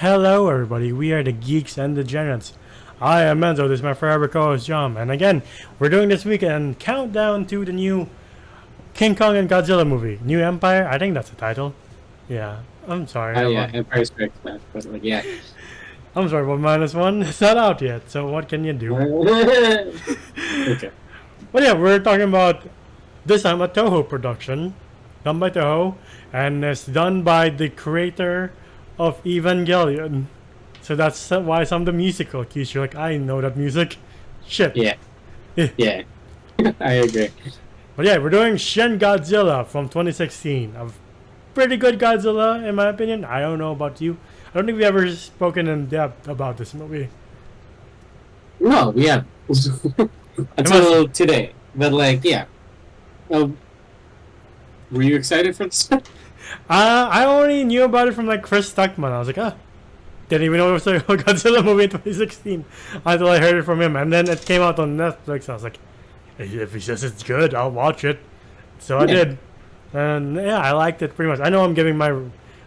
Hello, everybody. We are the Geeks and Degenerates. I am Enzo. This is my forever co-host, John. And again, we're doing this weekend countdown to the new King Kong and Godzilla movie. New Empire? I think that's the title. Yeah. I'm sorry. Oh yeah, Empire Strikes Back. But like, yeah. I'm sorry, but -1. It's not out yet, so what can you do? Okay. But yeah, we're talking about this time a Toho production, done by Toho, and it's done by the creator of Evangelion. So that's why some of the musical cues you're like, I know that music. Shit. Yeah. Yeah. I agree. But yeah, we're doing Shin Godzilla from 2016. A pretty good Godzilla, in my opinion. I don't know about you. I don't think we've ever spoken in depth about this movie. No, we have until today. But like, yeah. Were you excited for this? I only knew about it from like Chris Stuckman. I was like, didn't even know it was a Godzilla movie in 2016 until I heard it from him. And then it came out on Netflix. I was like, if he says it's good, I'll watch it. So I did. And yeah, I liked it pretty much. I know I'm giving my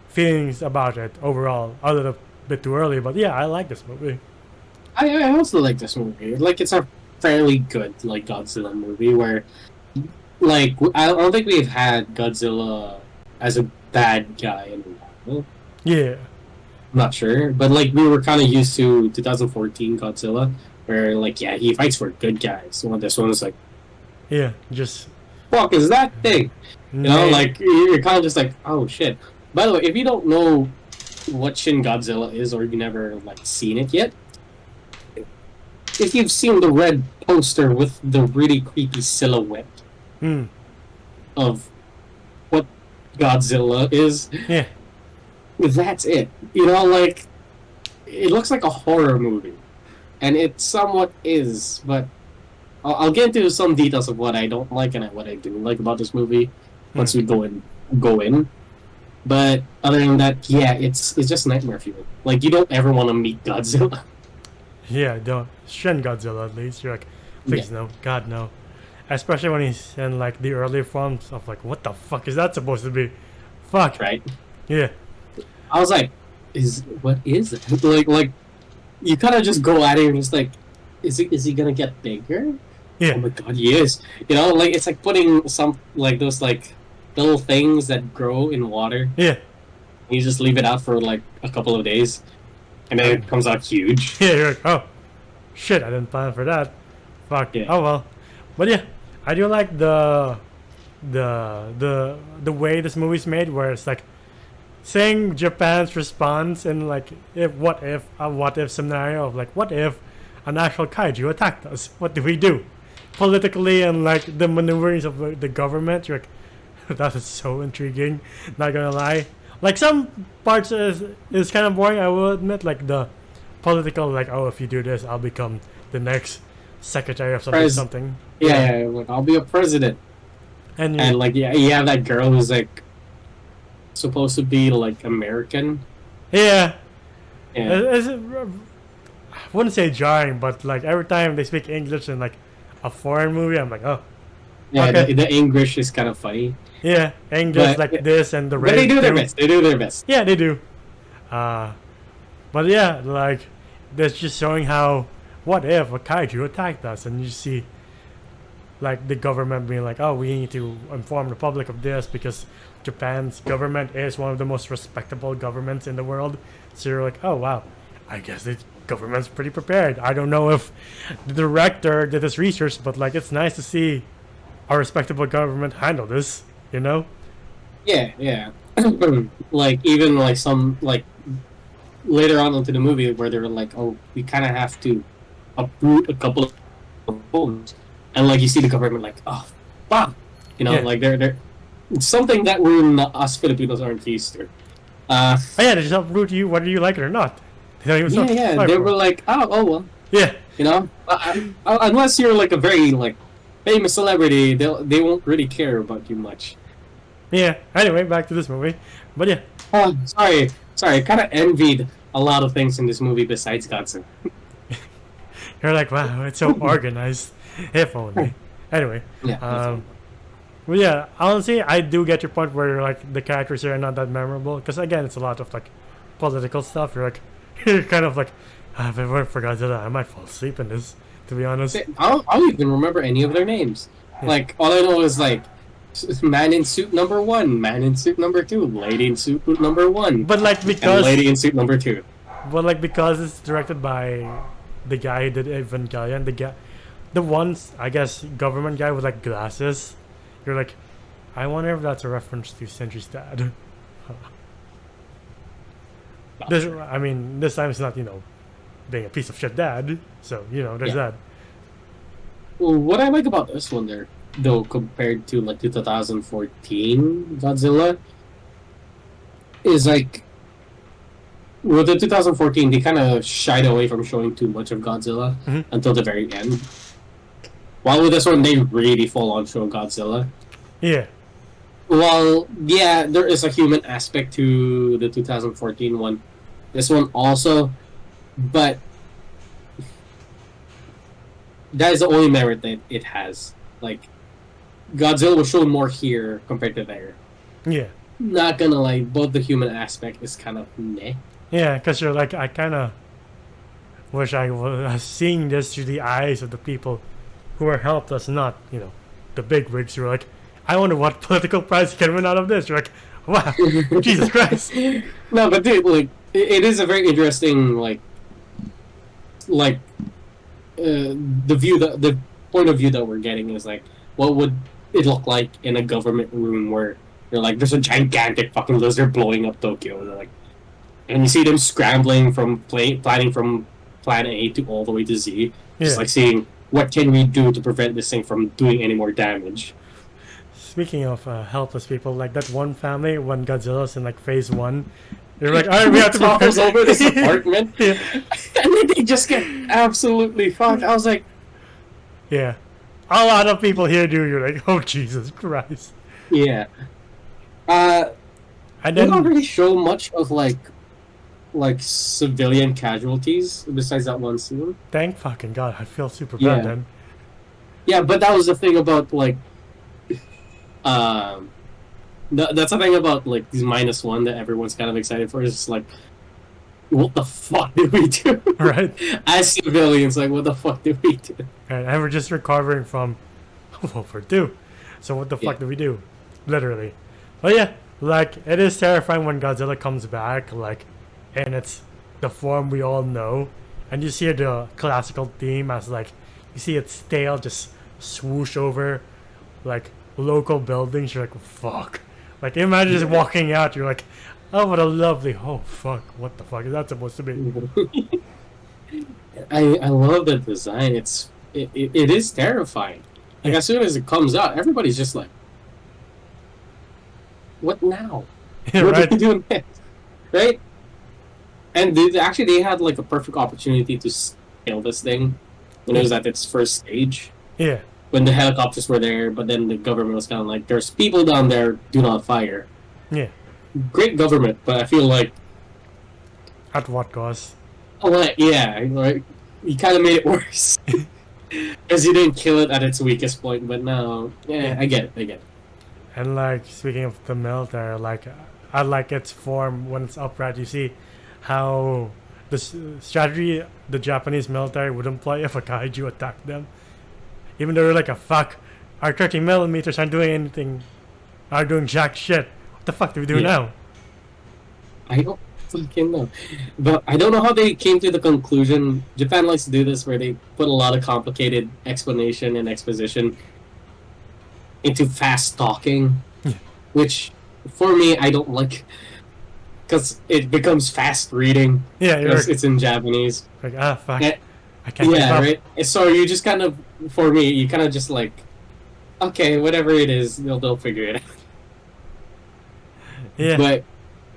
feelings about it overall a little bit too early, but yeah, I like this movie. I also like this movie. Like, it's a fairly good like Godzilla movie where, like, I don't think we've had Godzilla as a bad guy in a while. Yeah. I'm not sure, but like we were kind of used to 2014 Godzilla, where like he fights for good guys. So this one was like, yeah, just fuck is that thing? You know, like you're kind of just like, oh shit. By the way, if you don't know what Shin Godzilla is, or you've never like seen it yet, if you've seen the red poster with the really creepy silhouette of what Godzilla is, yeah, that's it. You know, like it looks like a horror movie, and it somewhat is. But I'll get into some details of what I don't like and what I do like about this movie once we go in. But other than that, yeah, it's just nightmare fuel. Like you don't ever want to meet Godzilla. Yeah, don't. Shin Godzilla, at least. You're like, please no. God, no. Especially when he's in, like, the early forms of, like, what the fuck is that supposed to be? Fuck. Right? Yeah. I was like, what is it? Like, you kind of just go at it and just like, is he gonna get bigger? Yeah. Oh my god, he is. You know, like, it's like putting some, like, those, like, little things that grow in water. Yeah. You just leave it out for, like, a couple of days. And then it comes out huge. Yeah, you're like, oh, shit, I didn't plan for that. Fuck. Yeah. Oh well. But yeah, I do like the way this movie's made, where it's like saying Japan's response in like a what if scenario of like, what if an actual kaiju attacked us? What do we do? Politically and like the maneuverings of the government, you're like, that is so intriguing. Not gonna lie. Like some parts is kind of boring, I will admit, like the political, like, oh, if you do this, I'll become the next secretary of something. Yeah, like, I'll be a president. And like, you have that girl who's like supposed to be like American. Yeah. I wouldn't say jarring, but like every time they speak English in like a foreign movie, I'm like, oh. Yeah, okay. the English is kind of funny. Yeah, English like this and the But they do their best. They do their best. Yeah, they do. But yeah, like that's just showing how what if a kaiju attacked us, and you see like the government being like, oh, we need to inform the public of this because Japan's government is one of the most respectable governments in the world. So you're like, oh wow, I guess the government's pretty prepared. I don't know if the director did this research, but like it's nice to see a respectable government handle this, you know? Yeah. Like even like some like later on into the movie where they were like, oh, we kind of have to uproot a couple of homes, and like you see the government like, oh, fuck, you know, like they're something that us Filipinos aren't used to. Oh yeah, they just uproot you whether you like it or not. They were like, oh well, yeah, you know, unless you're like a very like famous celebrity, they won't really care about you much. Yeah. Anyway, back to this movie. But yeah. Oh, sorry. I kind of envied a lot of things in this movie besides Godzilla. You're like, wow, it's so organized. If only. Anyway. Yeah. Well, yeah. Honestly, I do get your point where like the characters here are not that memorable because again, it's a lot of like political stuff, you're like, you're kind of like, "Ah, if it weren't for Godzilla, I might fall asleep in this. To be honest, I don't even remember any of their names. Yeah. Like, all I know is, like, man in suit number 1, man in suit number 2, lady in suit number 1, but like and because lady in suit number 2. because it's directed by the guy who did Evangelion, the ones I guess government guy with like glasses. You're like, I wonder if that's a reference to Sentry's dad. This time it's not being a piece of shit dad. So there's Yeah. that. Well, what I like about this one there, though, compared to, like, the 2014 Godzilla, is, like, with the 2014, they kind of shied away from showing too much of Godzilla Mhm. until the very end. While with this one, they really full on show Godzilla. Yeah, Well, yeah, there is a human aspect to the 2014 one. This one also, but that is the only merit that it has. Like, Godzilla was shown more here compared to there. yeah, Not gonna lie, both the human aspect is kind of meh. yeah. Because you're like, I kind of wish I was seeing this through the eyes of the people who are helped us, not the big wigs who are like, I wonder what political prize can win out of this. You're like, wow, Jesus Christ. No, but dude, like, it is a very interesting, the point of view that we're getting is like, what would it look like in a government room where they're like, there's a gigantic fucking lizard blowing up Tokyo, and they're like, and you see them scrambling from planning from planet A to all the way to Z, just Yeah. like seeing what can we do to prevent this thing from doing any more damage. Speaking of helpless people, like that one family when Godzilla's in like phase 1, they're like, alright, we have to Topples prepare- over this apartment, Yeah. and then they just get absolutely fucked. I was like, Yeah. A lot of people here do. You're like, oh Jesus Christ. yeah. And They then don't really show much of like civilian casualties besides that one scene. thank fucking God, I feel super Yeah. bad then. Yeah, but that was the thing about like, that's the thing about like these -1 that everyone's kind of excited for. Is just like, what the fuck did we do? Right? As civilians, like, what the fuck did we do? And we're just recovering from World War II. So what the fuck Yeah. do we do? Literally. But yeah, like it is terrifying when Godzilla comes back, like, and it's the form we all know, and you see the classical theme as like you see its tail just swoosh over like local buildings. You're like, fuck. Like imagine just walking out. You're like, oh, what a lovely. Oh fuck, what the fuck is that supposed to be? I love the design. It is terrifying. Like, as soon as it comes out, everybody's just like, what now? Yeah, What right? do we do next? Right? And they had like a perfect opportunity to scale this thing when it was at its first stage. Yeah. When the helicopters were there, but then the government was kind of like, there's people down there, do not fire. Yeah. Great government, but I feel like, At what cost? yeah, like, you kind of made it worse. Because you didn't kill it at its weakest point, but now, yeah, I get it. And like speaking of the military, like I like its form when it's upright. You see how the strategy the Japanese military would employ if a kaiju attacked them, even though they're like, a fuck, our 30 millimeters aren't doing anything, are doing jack shit. What the fuck do we do Yeah. now? I don't fucking know. But I don't know how they came to the conclusion. Japan likes to do this where they put a lot of complicated explanation and exposition into fast talking, which for me I don't like because it becomes fast reading Yeah, you're because it's in Japanese. like, fuck, Eh, I can't keep Yeah, up. right. So you just kind of, for me, you kind of just like, okay, whatever it is, they'll figure it out. Yeah, But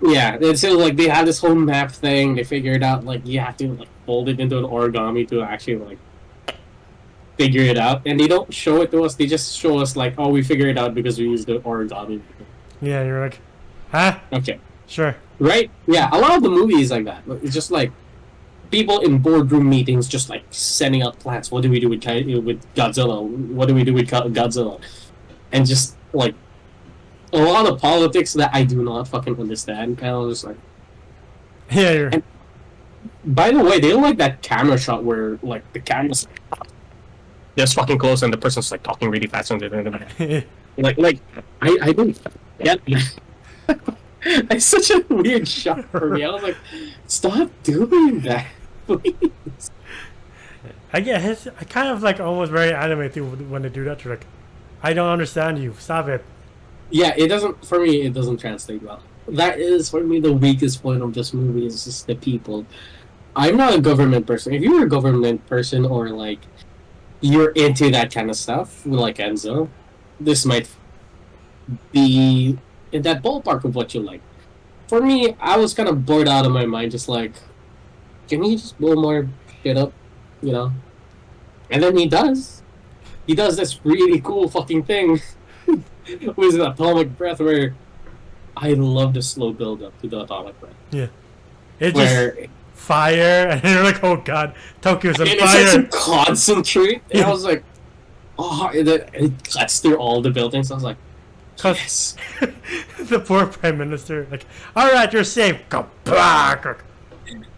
yeah, it's still like they have this whole map thing. They figure it out. Like you have to like fold it into an origami to actually like figure it out. And they don't show it to us. They just show us like, oh, we figured it out because we used the origami. yeah, you're like, huh? Okay, Sure. right? Yeah, a lot of the movies like that. It's just like people in boardroom meetings, just like sending out plans. What do we do with Godzilla? What do we do with Godzilla? And just like a lot of politics that I do not fucking understand. And I was just like, Yeah, you're. And by the way, they don't like that camera shot where like the camera's just fucking close and the person's like talking really fast and like I don't get it's such a weird shot for me. I was like, stop doing that, please. I guess I kind of like almost very anime too when they do that. You're like, I don't understand you. Stop it. Yeah, it doesn't for me. It doesn't translate well. That is for me the weakest point of this movie is just the people. I'm not a government person. If you're a government person or like you're into that kind of stuff, like Enzo, this might be in that ballpark of what you like. For me, I was kind of bored out of my mind, just like, can you just blow more shit up, you know? And then he does. He does this really cool fucking thing with the atomic breath where I love the slow build up to the atomic breath. Yeah. It Where just fire, and you're like, oh god, Tokyo's on and fire. it's like concentrate. And I was like, oh, it cuts through all the buildings. I was like, yes. The poor prime minister, like, all right, you're safe. Go back.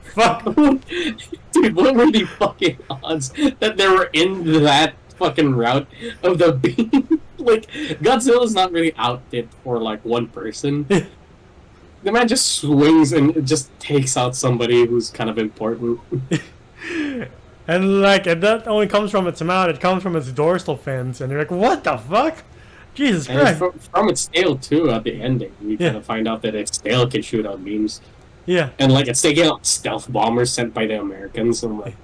Fuck. Dude, what were the fucking odds that they were in that fucking route of the beam? Like, Godzilla's not really outfit for like one person. The man just swings and just takes out somebody who's kind of important. And like, and that only comes from its mouth. It comes from its dorsal fins, and you're like, what the fuck? Jesus And Christ. it's from its tail too. At the ending, you kind of find out that its tail can shoot out beams, Yeah. and like it's taking out stealth bombers sent by the Americans. And I'm like,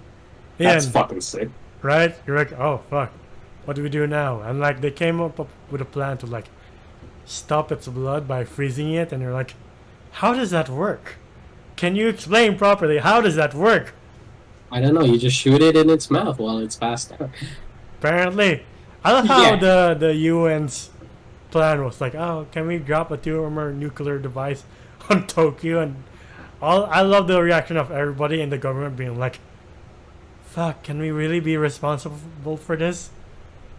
that's and- fucking sick. Right? You're like, oh fuck, what do we do now? And like, they came up with a plan to like stop its blood by freezing it, and you're like, how does that work? Can you explain properly? How does that work? I don't know. You just shoot it in its mouth while it's passed out. Apparently, I love how Yeah. the UN's plan was like, oh, can we drop a thermonuclear device on Tokyo? And I love the reaction of everybody in the government being like, fuck, can we really be responsible for this?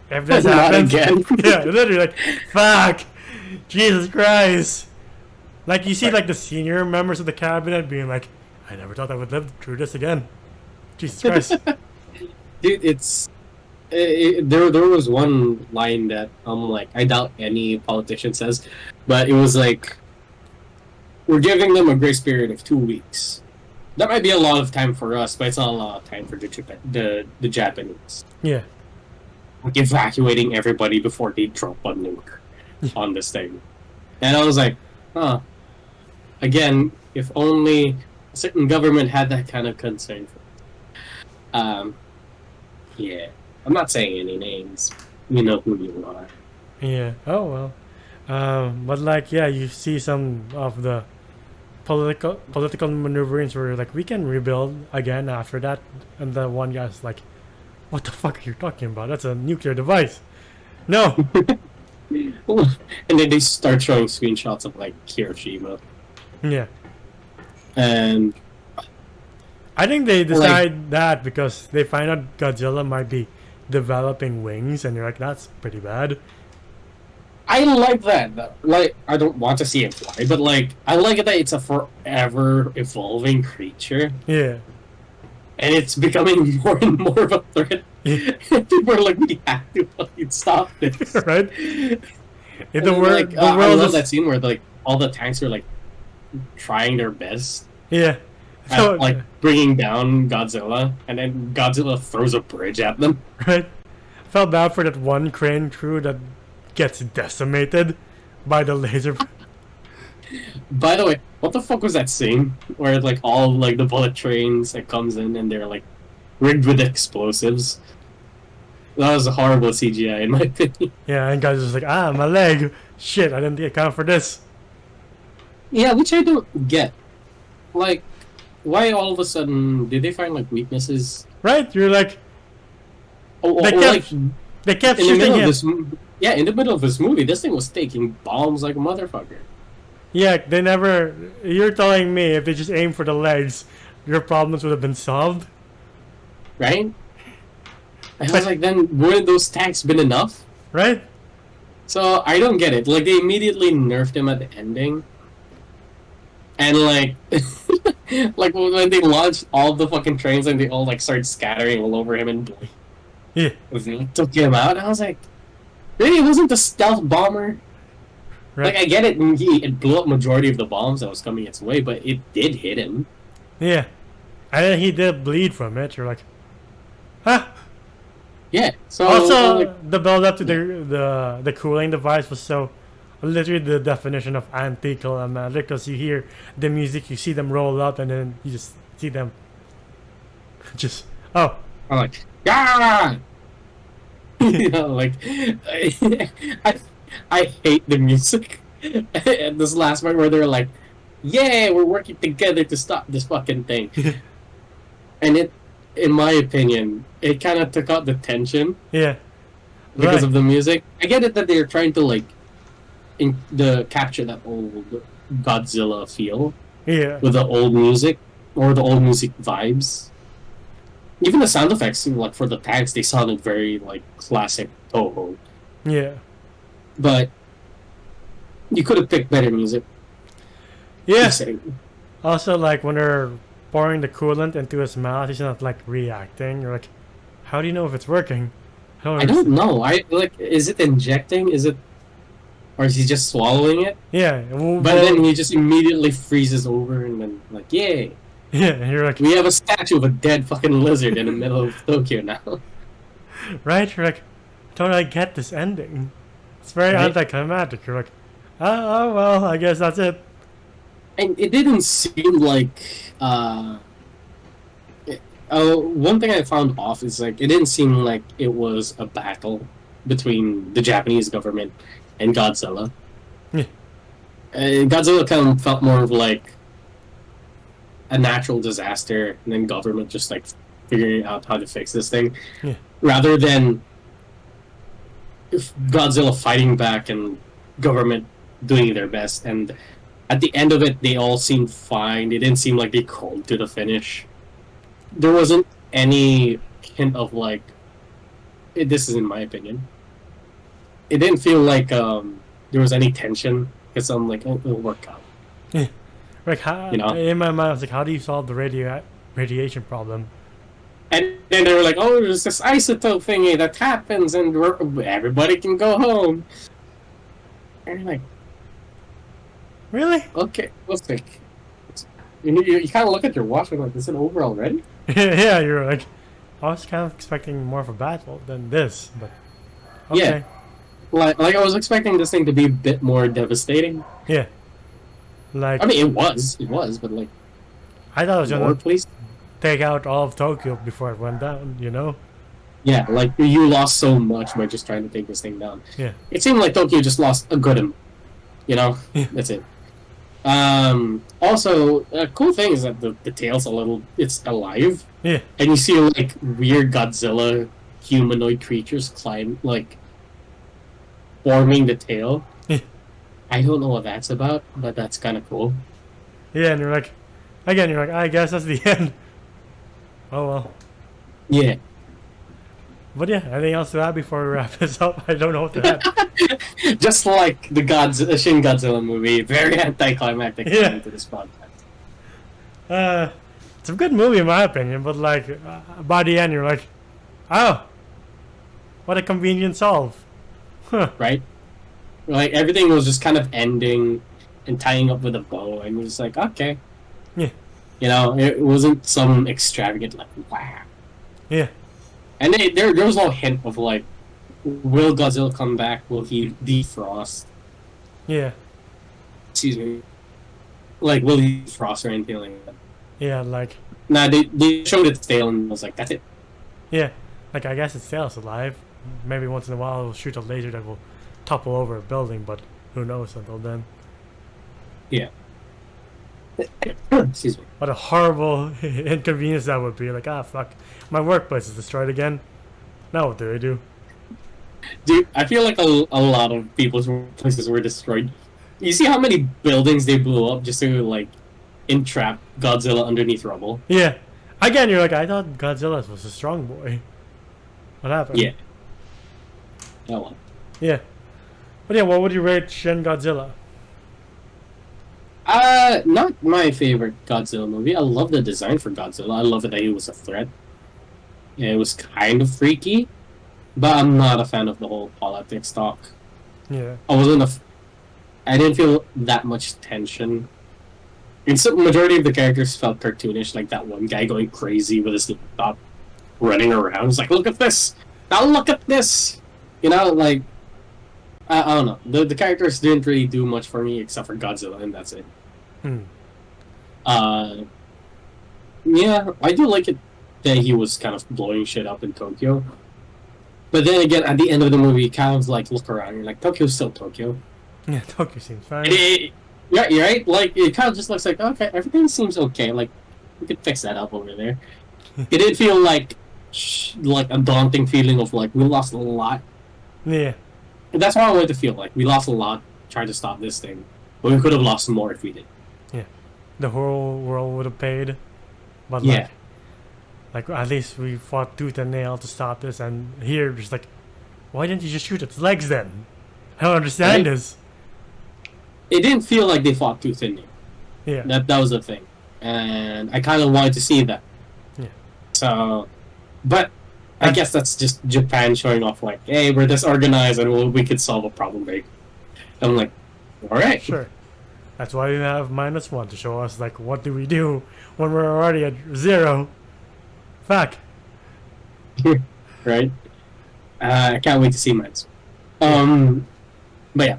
If this Not happens, again. yeah, literally like, fuck, Jesus Christ. Like you see, like the senior members of the cabinet being like, I never thought I would live through this again. Jesus Christ. Dude, it's there was one line that like I doubt any politician says, but it was like we're giving them a grace period of 2 weeks. That might be a lot of time for us, but it's not a lot of time for the Japanese. Yeah. Like evacuating everybody before they drop a nuke on this thing. And I was like, huh. Again, if only a certain government had that kind of concern. Yeah. I'm not saying any names. You know who you are. Yeah. Oh well. But like, yeah, you see some of the political maneuverings where like we can rebuild again after that, and the one guy's like, "What the fuck are you talking about? That's a nuclear device." No. And then they start showing screenshots of like Hiroshima. Yeah. And I think they decide that because they find out Godzilla might be developing wings, and you're like, that's pretty bad. I like that. Like, I don't want to see it fly, but like, I like it that it's a forever evolving creature, Yeah. and it's becoming more and more of a threat. Yeah. People are like, we have to fucking stop this, Right? In the And, world, like, the I world love is that scene where like all the tanks are like trying their best yeah. at So like bringing down Godzilla, and then Godzilla throws a bridge at them. right. I felt bad for that one crane crew that gets decimated by the laser. By the way, what the fuck was that scene where like all like the bullet trains that comes in and they're like rigged with explosives? That was a horrible CGI in my opinion. Yeah, and guys just like, my leg. Shit, I didn't account for this. Yeah, which I don't get. Like, why all of a sudden did they find like weaknesses? Right? You're like, they Or, kept, like they kept in the shooting middle of him. this, yeah, in the middle of this movie, this thing was taking bombs like a motherfucker, Yeah, they never. You're telling me if they just aimed for the legs, your problems would have been solved? right? And I was like, then wouldn't those tanks been enough? Right? So I don't get it. Like they immediately nerfed him at the ending. And like, like when they launched all the fucking trains and they all like started scattering all over him and Yeah. took him out. I was like, really, it wasn't the stealth bomber. Right. Like I get it, it blew up majority of the bombs that was coming its way, but it did hit him. Yeah. And then he did bleed from it. You're like, huh? Yeah. So Also, like, the build up to the cooling device was so literally the definition of anticlimactic, because you hear the music, you see them roll up, and then you just see them just I'm like, yeah. You know, like I hate the music. And this last part where they're like, "Yeah, we're working together to stop this fucking thing," and it, in my opinion, it kind of took out the tension yeah, because right. of the music. I get it that they're trying to like capture that old Godzilla feel Yeah, with the old music or the old music vibes. Even the sound effects, like for the tanks, they sounded very like classic Toho. yeah, But you could have picked better music. yeah. Just saying. Also, like when they're pouring the coolant into his mouth, he's not like reacting. You're like, how do you know if it's working? I don't know. I like. Is it injecting? Is it, or is he just swallowing it? Yeah, But then he just immediately freezes over, and then like, yay! yeah, and you're like, We have a statue of a dead fucking lizard in the middle of Tokyo now. right? You're like, don't I get this ending? It's very Right? anticlimactic. You're like, oh well, I guess that's it. And it didn't seem like. One thing I found off is like it didn't seem like it was a battle between the Japanese government and Godzilla. Yeah. Godzilla kind of felt more of like a natural disaster, and then government just like figuring out how to fix this thing, Yeah. rather than if Godzilla fighting back and government doing their best. And at the end of it, they all seemed fine. They didn't seem like they crawled to the finish. There wasn't any hint of like. This is in my opinion. It didn't feel like there was any tension because I'm like, oh, it'll work out. Like, how, You know? in my mind, I was like, how do you solve the radiation problem? And then they were like, oh, there's this isotope thingy that happens, and everybody can go home. And you're like, Really? okay, let's think. You kind of look at your watch and like, is it over already? Yeah, you're like, I was kind of expecting more of a battle than this, but okay. Yeah. Like I was expecting this thing to be a bit more devastating. Yeah. Like, I mean, it was, but like, I thought it was more, gonna please. take out all of Tokyo before it went down, you know? Yeah, like you lost so much by just trying to take this thing down. Yeah. It seemed like Tokyo just lost a good one. You know, Yeah. that's it. Also, a cool thing is that the tail's it's alive, Yeah. and you see like weird Godzilla humanoid creatures forming the tail. Yeah. I don't know what that's about, but that's kind of cool. Yeah, and you're like, again, you're like, I guess that's the end. Oh well. Yeah. But yeah, anything else to add before we wrap this up? I don't know what to add. Just like the Shin Godzilla movie, very anticlimactic Yeah. end to this podcast. It's a good movie in my opinion, but like, by the end, you're like, oh, what a convenient solve. Huh. Right? Like everything was just kind of ending and tying up with a bow, and you're just like, okay. Yeah. You know, it wasn't some extravagant like wow. Yeah. And there was no hint of like, will Godzilla come back? Will he defrost? Yeah. Excuse me. Like, will he defrost or anything like that? Yeah, like, Nah, they showed its tail and I was like, that's it. yeah, like I guess its tail's alive. Maybe once in a while it'll shoot a laser that will topple over a building, but who knows until then. Yeah. Excuse me. What a horrible inconvenience that would be. Like, ah, fuck, my workplace is destroyed again. Now what do I do? Dude, I feel like a lot of people's places were destroyed. You see how many buildings they blew up just to, like, entrap Godzilla underneath rubble? Yeah. Again, you're like, I thought Godzilla was a strong boy. What happened? Yeah. Oh well. Yeah. But yeah, what would you rate Shin Godzilla? Not my favorite Godzilla movie. I love the design for Godzilla. I love it that he was a threat. Yeah, it was kind of freaky, but I'm not a fan of the whole politics talk. Yeah. I wasn't I didn't feel that much tension. And so majority of the characters felt cartoonish, like that one guy going crazy with his laptop, running around. It's like, look at this! Now look at this! You know, like, I don't know. The characters didn't really do much for me except for Godzilla, and that's it. Hmm. Yeah, I do like it that he was kind of blowing shit up in Tokyo. But then again, at the end of the movie, you kind of like look around, you're like, Tokyo's still Tokyo. Yeah, Tokyo seems fine. Yeah, you're right. Like, it kind of just looks like, okay, everything seems okay. Like, we could fix that up over there. It didn't feel like a daunting feeling of like we lost a lot. Yeah. And that's how I wanted to feel. Like we lost a lot trying to stop this thing, but we could have lost more if we did. Yeah. The whole world would have paid, but Yeah. like at least we fought tooth and nail to stop this, and here just like, why didn't you just shoot its legs then? I don't understand Right? this. It didn't feel like they fought tooth and nail. Yeah. That was the thing, and I kind of wanted to see that. Yeah. So, but I guess that's just Japan showing off, like, hey, we're this organized and we could solve a problem, right? I'm like, all right, Sure. That's why we have -1 to show us like what do we do when we're already at 0. Fuck. right? I can't wait to see mine. But yeah,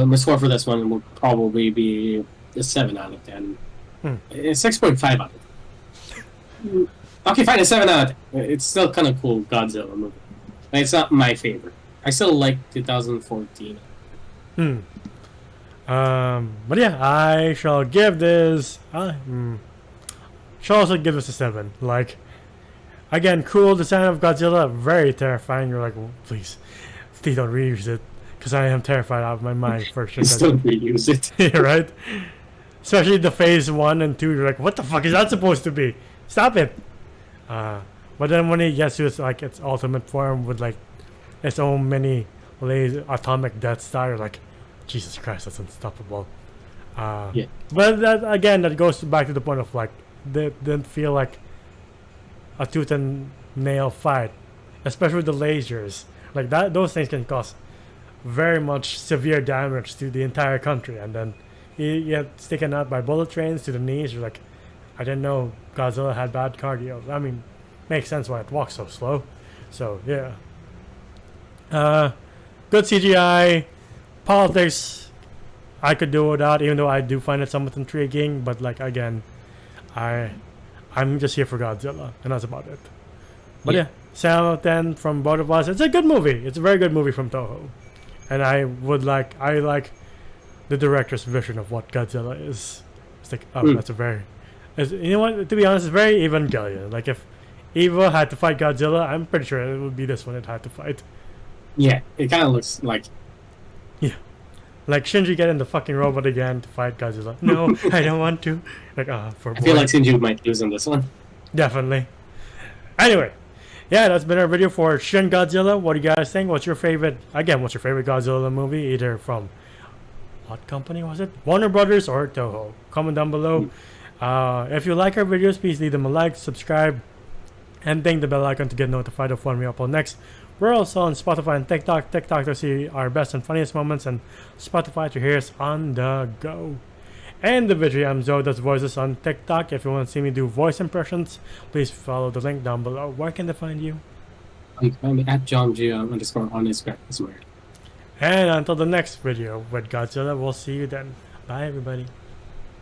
my score for this one will probably be a 7 out of 10. A 6.5 out of 10. Okay, fine, a 7 out of 10. It's still kind of cool Godzilla movie. But it's not my favorite. I still like 2014. But yeah, I shall give this. Shall also give this a 7. Like, again, cool design of Godzilla, very terrifying. You're like, well, please don't reuse it, because I am terrified out of my mind for Shin Still Godzilla. reuse it. Yeah, right? Especially the phase 1 and 2, you're like, what the fuck is that supposed to be? Stop it! But then when he gets to its ultimate form with like its own mini laser atomic Death Star, you're like, Jesus Christ, that's unstoppable. Yeah. But that goes back to the point of like, they didn't feel like a tooth and nail fight, especially with the lasers. Like that, those things can cause very much severe damage to the entire country, and then you get taken out by bullet trains to the knees. You're like, I didn't know Godzilla had bad cardio. I mean, makes sense why it walks so slow. So yeah, good CGI, politics. I could do without, even though I do find it somewhat intriguing. But like again, I'm just here for Godzilla, and that's about it. But yeah, 7 out of 10 from both of us. It's a good movie. It's a very good movie from Toho, and I like the director's vision of what Godzilla is. It's like, oh, that's a very, you know what? To be honest, it's very Evangelion. Like if Eva had to fight Godzilla, I'm pretty sure it would be this one it had to fight. Yeah, it kind of looks like. Yeah. Like Shinji getting the fucking robot again to fight Godzilla. No, I don't want to. Like, for I feel like Shinji might lose in this one. Definitely. Anyway, yeah, that's been our video for Shin Godzilla. What do you guys think? What's your favorite Godzilla movie? Either from what company was it? Warner Brothers or Toho? Comment down below. If you like our videos, please leave them a like, subscribe, and ding the bell icon to get notified of when we upload next. We're also on Spotify and TikTok. TikTok to see our best and funniest moments, and Spotify to hear us on the go. And the video I'm Zoe does voices on TikTok. If you want to see me do voice impressions, please follow the link down below. Where can they find you? You can find me at JohnG_on Instagram. That's weird. And until the next video with Godzilla, we'll see you then. Bye everybody.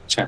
Ciao.